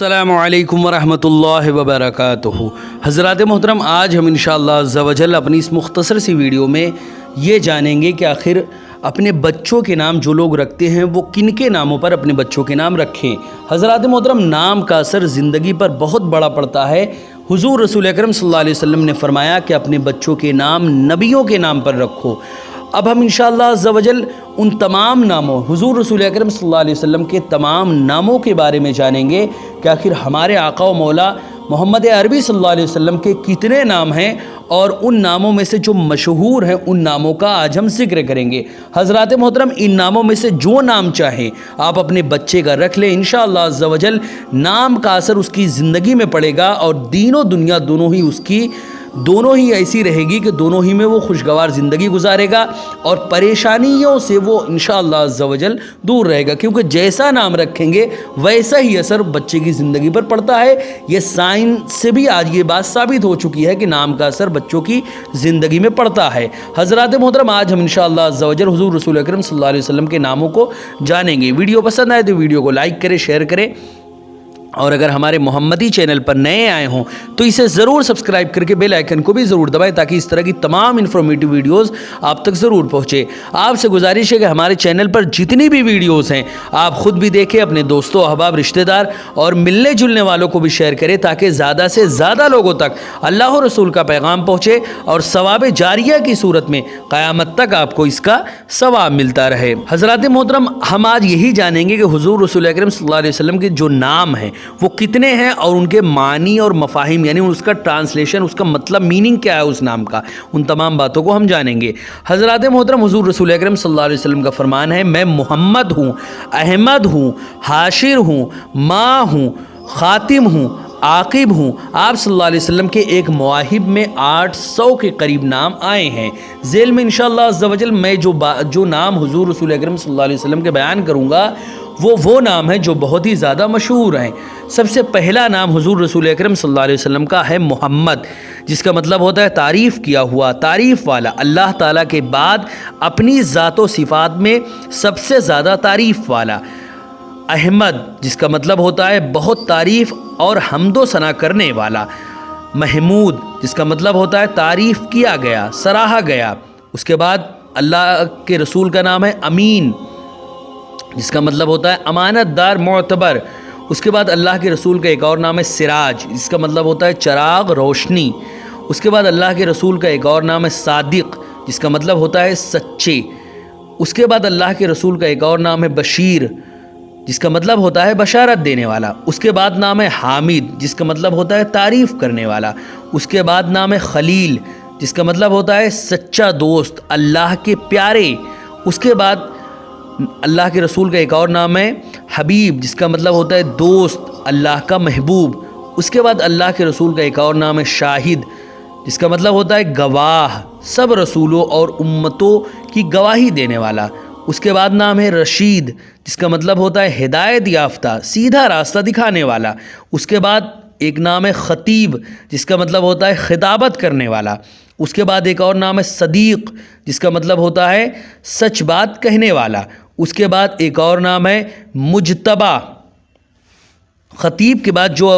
अस्सलामु अलैकुम वरहमतुल्लाहि वबरकातुहू। हज़रात मोहतरम, आज हम इंशाअल्लाह अज़्ज़ा वजल अपनी इस मुख्तसर सी वीडियो में ये जानेंगे कि आखिर अपने बच्चों के नाम जो लोग रखते हैं वो किन के नामों पर अपने बच्चों के नाम रखें। हज़रात मोहतरम, नाम का असर ज़िंदगी पर बहुत बड़ा पड़ता है। हुज़ूर रसूल अकरम सल्लल्लाहु अलैहि वसल्लम ने फरमाया कि अपने बच्चों के नाम नबियों के नाम पर रखो। अब हम इंशाअल्लाह अज़्ज़ा वजल उन तमाम नामों, हुज़ूर रसूल अकरम सल्लल्लाहु अलैहि वसल्लम के तमाम नामों के बारे में जानेंगे कि आखिर हमारे आका व मौला मोहम्मद अरबी सल्लल्लाहु अलैहि वसल्लम के कितने नाम हैं और उन नामों में से जो मशहूर हैं उन नामों का आज हम जिक्र करेंगे। हज़रात मोहतरम, इन नामों में से जो नाम चाहें आप अपने बच्चे का रख लें। इंशाअल्लाह अज़्ज़ा वजल नाम का असर उसकी ज़िंदगी में पड़ेगा और दीन व दुनिया दोनों ही ऐसी रहेगी कि दोनों ही में वो खुशगवार ज़िंदगी गुजारेगा और परेशानियों से वो इंशाअल्लाह अज़्ज़ा वजल दूर रहेगा, क्योंकि जैसा नाम रखेंगे वैसा ही असर बच्चे की ज़िंदगी पर पड़ता है। ये साइंस से भी आज ये बात साबित हो चुकी है कि नाम का असर बच्चों की ज़िंदगी में पड़ता है। हज़रात मोहतरम, आज हम इंशाअल्लाह अज़्ज़ा वजल हुज़ूर रसूल अकरम सल्लल्लाहु अलैहि वसल्लम के नामों को जानेंगे। वीडियो पसंद आए तो वीडियो को लाइक करें, शेयर करें और अगर हमारे मोहम्मदी चैनल पर नए आए हों तो इसे ज़रूर सब्सक्राइब करके बेल आइकन को भी ज़रूर दबाएं ताकि इस तरह की तमाम इन्फॉर्मेटिव वीडियोस आप तक ज़रूर पहुँचे। आपसे गुजारिश है कि हमारे चैनल पर जितनी भी वीडियोस हैं आप ख़ुद भी देखें, अपने दोस्तों, अहबाब, रिश्तेदार और मिलने जुलने वालों को भी शेयर करें ताकि ज़्यादा से ज़्यादा लोगों तक अल्लाह और रसूल का पैगाम पहुँचे और सवाब जारिया की सूरत में क़यामत तक आपको इसका सवाब मिलता रहे। हज़रात मोहतरम, हम आज यही जानेंगे कि हुज़ूर रसूल अकरम सल्लल्लाहु अलैहि वसल्लम के जो नाम हैं वो कितने हैं और उनके मानी और मफाहिम यानी उसका ट्रांसलेशन, उसका मतलब मीनिंग क्या है उस नाम का, उन तमाम बातों को हम जानेंगे। हज़रात मोहतरम, हुज़ूर रसूल अकरम सल्लल्लाहु अलैहि वसल्लम का फरमान है, मैं मोहम्मद हूँ, अहमद हूँ, हाशिर हूँ, माँ हूँ, ख़ातिम हूँ, आकिब हूँ। आप सल्लल्लाहु अलैहि वसल्लम के एक मुआहिब में 800 के करीब नाम आए हैं। ज़ेल में इंशाअल्लाह अज़्ज़ा वजल मैं जो नाम हुज़ूर रसूल अकरम सल्लल्लाहु अलैहि वसल्लम के बयान करूँगा वो नाम है जो बहुत ही ज़्यादा मशहूर हैं। सबसे पहला नाम हुज़ूर रसूल अकरम सल्लल्लाहु अलैहि वसल्लम का है मोहम्मद, जिसका मतलब होता है तारीफ़ किया हुआ, तारीफ़ वाला। अल्लाह ताला के बाद अपनी ज़ातो सिफ़ात में सबसे ज़्यादा तारीफ़ वाला। अहमद, जिसका मतलब होता है बहुत तारीफ़ और हम्दो सना करने वाला। महमूद, जिसका मतलब होता है तारीफ़ किया गया, सराहा गया। उसके बाद अल्लाह के रसूल का नाम है अमीन, जिसका मतलब होता है अमानतदार, मोतबर। उसके बाद अल्लाह के रसूल का एक और नाम है सिराज, जिसका मतलब होता है चिराग, रोशनी। उसके बाद अल्लाह के रसूल का एक और नाम है सादिक, जिसका मतलब होता है सच्चे। उसके बाद अल्लाह के रसूल का एक और नाम है बशीर, जिसका मतलब होता है बशारत देने वाला। उसके बाद नाम है हामिद, जिसका मतलब होता है तारीफ़ करने वाला। उसके बाद नाम है खलील, जिसका मतलब होता है सच्चा दोस्त, अल्लाह के प्यारे। उसके बाद अल्लाह के रसूल का एक और नाम है हबीब, जिसका मतलब होता है दोस्त, अल्लाह का महबूब। उसके बाद अल्लाह के रसूल का एक और नाम है शाहिद, जिसका मतलब होता है गवाह, सब रसूलों और उम्मतों की गवाही देने वाला। उसके बाद नाम है रशीद, जिसका मतलब होता है हिदायत याफ्ता, सीधा रास्ता दिखाने वाला। उसके बाद एक नाम है ख़तीब, जिसका मतलब होता है खिताबत करने वाला। उसके बाद एक और नाम है सदीक़, जिसका मतलब होता है सच बात कहने वाला। उसके बाद एक और नाम है मुजतबा। ख़तीब के बाद जो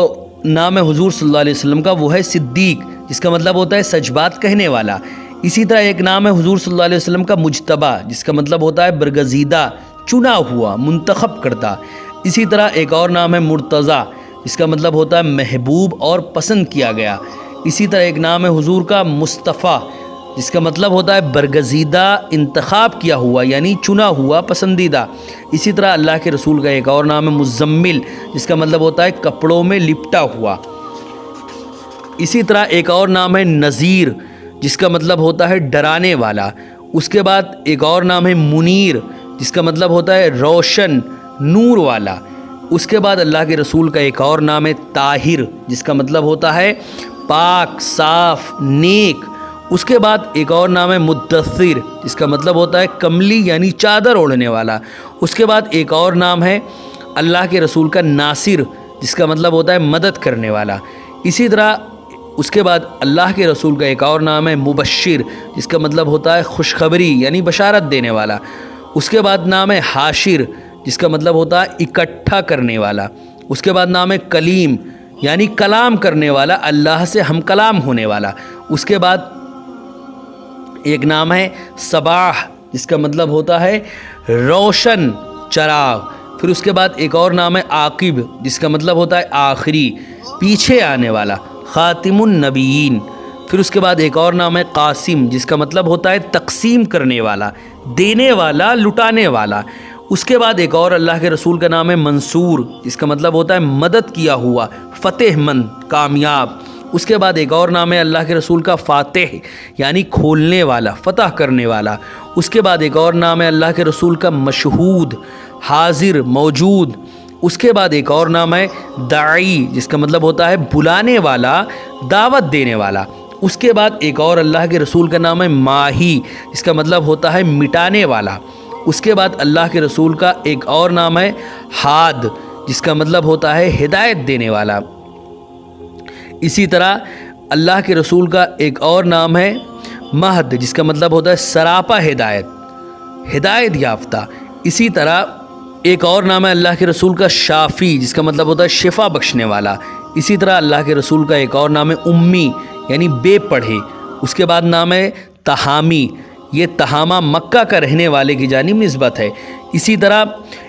नाम है हुज़ूर सल्लल्लाहु अलैहि वसल्लम का वो है सिद्दीक़, जिसका मतलब होता है सच बात कहने वाला। इसी तरह एक नाम है हुज़ूर सल्लल्लाहु अलैहि वसल्लम का मुजतबा, जिसका मतलब होता है बरगज़ीदा, चुना हुआ, मुंतखब करता। इसी तरह एक और नाम है मुर्तज़ा, जिसका मतलब होता है महबूब और पसंद किया गया। इसी तरह एक नाम है हुज़ूर का मुस्तफ़ा, जिसका मतलब होता है बरगज़ीदा, इंतखाब किया हुआ यानी चुना हुआ, पसंदीदा। इसी तरह अल्लाह के रसूल का एक और नाम है मुज़म्मिल, जिसका मतलब होता है कपड़ों में लिपटा हुआ। इसी तरह एक और नाम है नज़ीर, जिसका मतलब होता है डराने वाला। उसके बाद एक और नाम है मुनीर, जिसका मतलब होता है रोशन, नूर वाला। उसके बाद अल्लाह के रसूल का एक और नाम है ताहिर, जिसका मतलब होता है पाक, साफ़, नेक। उसके बाद एक और नाम है मुद्दस्सिर, जिसका मतलब होता है कमली यानी चादर ओढ़ने वाला। उसके बाद एक और नाम है अल्लाह के रसूल का नासिर, जिसका मतलब होता है मदद करने वाला। इसी तरह उसके बाद अल्लाह के रसूल का एक और नाम है मुबश्शिर, जिसका मतलब होता है खुशखबरी यानी बशारत देने वाला। उसके बाद नाम है हाशिर, जिसका मतलब होता है इकट्ठा करने वाला। اس کے بعد نام ہے کلیم یعنی کلام کرنے والا، اللہ سے ہم کلام ہونے والا۔ اس کے بعد ایک نام ہے صباح جس کا مطلب ہوتا ہے روشن چراغ۔ پھر اس کے بعد ایک اور نام ہے عاقب جس کا مطلب ہوتا ہے آخری، پیچھے آنے والا، خاتم النبیین۔ پھر اس کے بعد ایک اور نام ہے قاسم جس کا مطلب ہوتا ہے تقسیم کرنے والا، دینے والا، لٹانے والا۔ اس کے بعد ایک اور اللہ کے رسول کا نام ہے منصور جس کا مطلب ہوتا ہے مدد کیا ہوا، فتح مند، کامیاب۔ اس کے بعد ایک اور نام ہے اللہ کے رسول کا فاتح یعنی کھولنے والا، فتح کرنے والا۔ اس کے بعد ایک اور نام ہے اللہ کے رسول کا مشہود، حاضر، موجود۔ اس کے بعد ایک اور نام ہے داعی جس کا مطلب ہوتا ہے بلانے والا، دعوت دینے والا۔ اس کے بعد ایک اور اللہ کے رسول کا نام ہے ماہی جس کا مطلب ہوتا ہے مٹانے والا۔ اس کے بعد اللہ کے رسول کا ایک اور نام ہے ہاد جس کا مطلب ہوتا ہے ہدایت دینے والا۔ اسی طرح اللہ کے رسول کا ایک اور نام ہے مہد جس کا مطلب ہوتا ہے سراپا ہدایت، ہدایت یافتہ۔ اسی طرح ایک اور نام ہے اللہ کے رسول کا شافی جس کا مطلب ہوتا ہے شفا بخشنے والا۔ اسی طرح اللہ کے رسول کا ایک اور نام ہے امی یعنی بے پڑھے۔ اس کے بعد نام ہے تہامی، یہ تہامہ مکہ کا رہنے والے کی جانب نسبت ہے۔ اسی طرح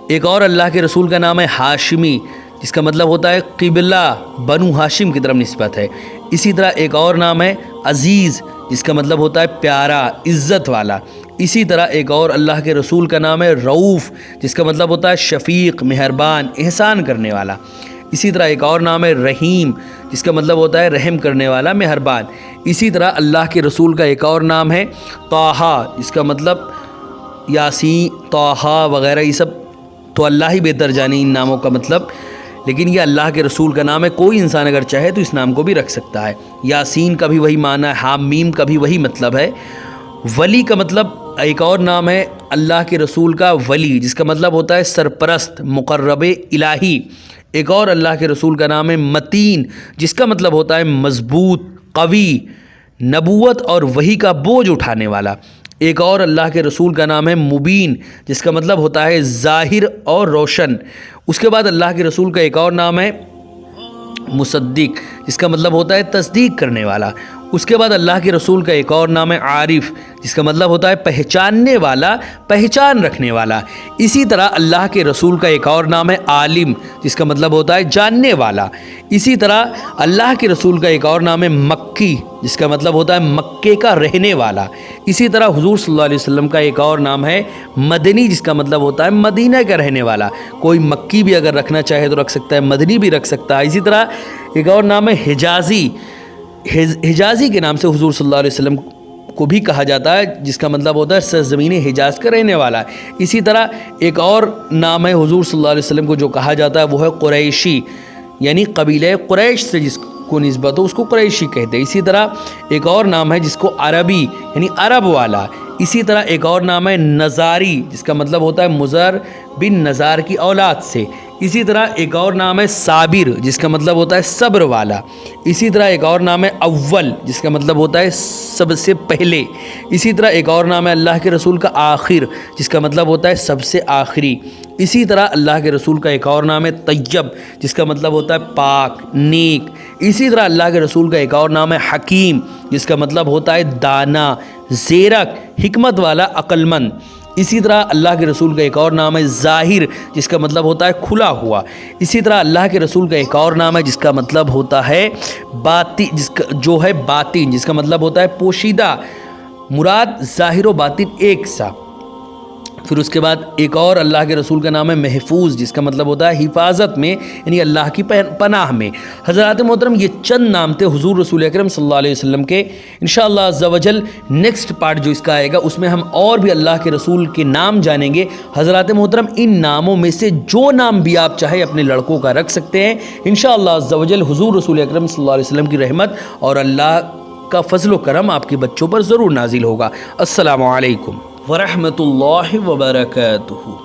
ایک اور اللہ کے رسول کا نام ہے ہاشمی جس کا مطلب ہوتا ہے قبلہ، بنو ہاشم کی طرف نسبت ہے۔ اسی طرح ایک اور نام ہے عزیز جس کا مطلب ہوتا ہے پیارا، عزت والا۔ اسی طرح ایک اور اللہ کے رسول کا نام ہے رؤوف جس کا مطلب ہوتا ہے شفیق، مہربان، احسان کرنے والا۔ اسی طرح ایک اور نام ہے رحیم جس کا مطلب ہوتا ہے رحم کرنے والا، مہربان۔ اسی طرح اللہ کے رسول کا ایک اور نام ہے طٰہٰ جس کا مطلب یاسین، طٰہٰ وغیرہ، یہ سب تو اللہ ہی بہتر جانے ان ناموں کا مطلب، لیکن یہ اللہ کے رسول کا نام ہے۔ کوئی انسان اگر چاہے تو اس نام کو بھی رکھ سکتا ہے۔ یاسین کا بھی وہی معنی ہے، حامیم کا بھی وہی مطلب ہے۔ ولی کا مطلب ایک اور نام ہے اللہ کے رسول کا ولی جس کا مطلب ہوتا ہے سرپرست، مقرب الہی۔ ایک اور اللہ کے رسول کا نام ہے متین جس کا مطلب ہوتا ہے مضبوط، قوی، نبوت اور وحی کا بوجھ اٹھانے والا۔ ایک اور اللہ کے رسول کا نام ہے مبین جس کا مطلب ہوتا ہے ظاہر اور روشن۔ اس کے بعد اللہ کے رسول کا ایک اور نام ہے مصدق جس کا مطلب ہوتا ہے تصدیق کرنے والا۔ اس کے بعد اللہ کے رسول کا ایک اور نام ہے عارف جس کا مطلب ہوتا ہے پہچاننے والا، پہچان رکھنے والا۔ اسی طرح اللہ کے رسول کا ایک اور نام ہے عالم جس کا مطلب ہوتا ہے جاننے والا۔ اسی طرح اللہ کے رسول کا ایک اور نام ہے مکی جس کا مطلب ہوتا ہے مکے کا رہنے والا۔ اسی طرح حضور صلی اللہ علیہ وسلم کا ایک اور نام ہے مدنی جس کا مطلب ہوتا ہے مدینہ کا رہنے والا۔ کوئی مکی بھی اگر رکھنا چاہے تو رکھ سکتا ہے، مدنی بھی رکھ سکتا ہے۔ اسی طرح ایک اور نام ہے حجازی، حجازی کے نام سے حضور صلی اللہ علیہ وسلم کو بھی کہا جاتا ہے جس کا مطلب ہوتا ہے سرزمین حجاز کا رہنے والا۔ اسی طرح ایک اور نام ہے حضور صلی اللہ علیہ وسلم کو جو کہا جاتا ہے وہ ہے قریشی یعنی قبیلہ قریش سے جس کو نسبت ہو اس کو قریشی کہتے ہیں۔ اسی طرح ایک اور نام ہے جس کو عربی یعنی عرب والا۔ اسی طرح ایک اور نام ہے نزاری جس کا مطلب ہوتا ہے مزر بن نزار کی اولاد سے۔ اسی طرح ایک اور نام ہے صابر جس کا مطلب ہوتا ہے صبر والا۔ اسی طرح ایک اور نام ہے اول جس کا مطلب ہوتا ہے سب سے پہلے۔ اسی طرح ایک اور نام ہے اللہ کے رسول کا آخر جس کا مطلب ہوتا ہے سب سے آخری۔ اسی طرح اللہ کے رسول کا ایک اور نام ہے طیب جس کا مطلب ہوتا ہے پاک، نیک۔ اسی طرح اللہ کے رسول کا ایک اور نام ہے حکیم جس کا مطلب ہوتا ہے دانا، زیرک، حکمت والا، عقل مند۔ اسی طرح اللہ کے رسول کا ایک اور نام ہے ظاہر جس کا مطلب ہوتا ہے کھلا ہوا۔ اسی طرح اللہ کے رسول کا ایک اور نام ہے جس کا مطلب ہوتا ہے باطن، جو ہے باطن جس کا مطلب ہوتا ہے پوشیدہ، مراد ظاہر و باطن ایک سا۔ پھر اس کے بعد ایک اور اللہ کے رسول کا نام ہے محفوظ جس کا مطلب ہوتا ہے حفاظت میں یعنی اللہ کی پناہ میں۔ حضرات محترم یہ چند نام تھے حضور رسول اکرم صلی اللہ علیہ وسلم کے۔ انشاءاللہ عز و جل نیکسٹ پارٹ جو اس کا آئے گا اس میں ہم اور بھی اللہ کے رسول کے نام جانیں گے۔ حضرات محترم ان ناموں میں سے جو نام بھی آپ چاہے اپنے لڑکوں کا رکھ سکتے ہیں۔ انشاءاللہ عز و جل حضور رسول اکرم صلی اللہ علیہ وسلم کی رحمت اور اللہ کا فضل و کرم آپ کے بچوں پر ضرور نازل ہوگا۔ السلام علیکم ورحمۃ اللہ وبرکاتہ۔